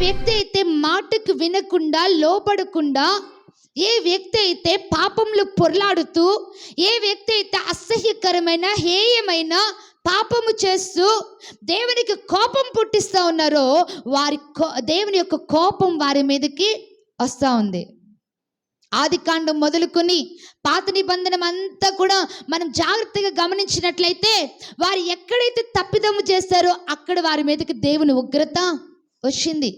వ్యక్తి అయితే మాటకు వినకుండా లోబడకుండా, ఏ వ్యక్తి అయితే పాపంలో పొర్లాడుతూ, ఏ వ్యక్తి అయితే అసహ్యకరమైన హేయమైన పాపము చేస్తూ దేవునికి కోపం పుట్టిస్తూ ఉన్నారో దేవుని యొక్క కోపం వారి మీదకి వస్తూ ఉంది. ఆదికాండం మొదలుకొని పాత నిబంధన అంతా కూడా మనం జాగ్రత్తగా గమనించినట్లయితే వారు ఎక్కడైతే తప్పిదము చేస్తారో అక్కడ వారి మీదకి దేవుని ఉగ్రత వచ్చింది.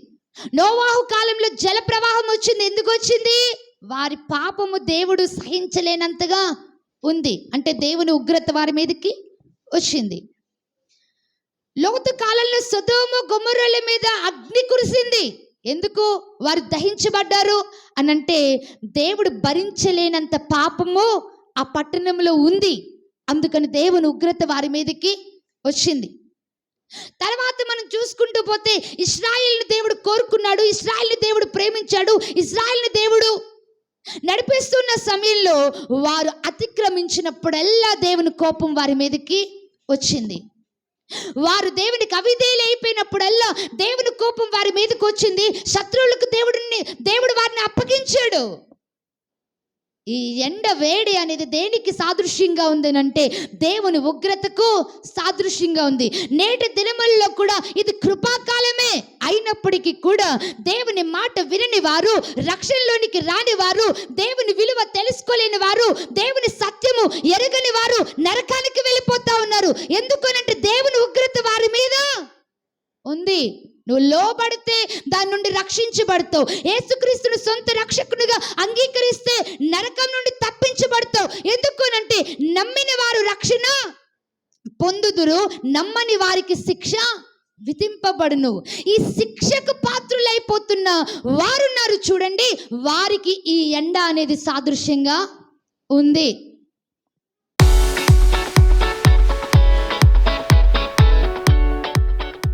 నోవాహు కాలంలో జల ప్రవాహం వచ్చింది. ఎందుకు వచ్చింది? వారి పాపము దేవుడు సహించలేనంతగా ఉంది. అంటే దేవుని ఉగ్రత వారి మీదకి వచ్చింది. లోతు కాలంలో సొదొమ గొమొర్రాల మీద అగ్ని కురిసింది. ఎందుకు? వారు దహించబడ్డారు అనంటే దేవుడు భరించలేనంత పాపము ఆ పట్టణంలో ఉంది. అందుకని దేవుని ఉగ్రత వారి మీదకి వచ్చింది. తర్వాత మనం చూసుకుంటూ పోతే ఇశ్రాయేలుని దేవుడు కోరుకున్నాడు, ఇశ్రాయేలుని దేవుడు ప్రేమించాడు. ఇశ్రాయేలుని దేవుడు నడిపిస్తున్న సమయంలో వారు అతిక్రమించినప్పుడల్లా దేవుని కోపం వారి మీదకి వచ్చింది. వారు దేవునికి అవిధేయులు అయిపోయినప్పుడల్లా దేవుని కోపం వారి మీదకి వచ్చింది. శత్రువులకు దేవుడు వారిని అప్పగించాడు. ఈ ఎండ వేడి అనేది దేనికి సాదృశ్యంగా ఉంది అంటే దేవుని ఉగ్రతకు సాదృశ్యంగా ఉంది. నేటి దినములలో కూడా ఇది కృపాకాలమే అయినప్పటికీ కూడా దేవుని మాట వినని వారు, రక్షణలోనికి రాని వారు, దేవుని విలువ తెలుసుకోలేని వారు, దేవుని సత్యము ఎరగని వారు నరకానికి వెళ్ళిపోతా ఉన్నారు. ఎందుకనంటే దేవుని ఉగ్రత వారి మీద ఉంది. నువ్వు లోబడితే దాని నుండి రక్షించబడతావు. యేసుక్రీస్తును సొంత రక్షకునిగా అంగీకరిస్తే నరకం నుండి తప్పించబడతావు. ఎందుకనంటే నమ్మిన వారు రక్షణ పొందుదురు, నమ్మని వారికి శిక్ష విధింపబడును. ఈ శిక్షకు పాత్రులైపోతున్న వారున్నారు చూడండి, వారికి ఈ ఎండ అనేది సాదృశ్యంగా ఉంది.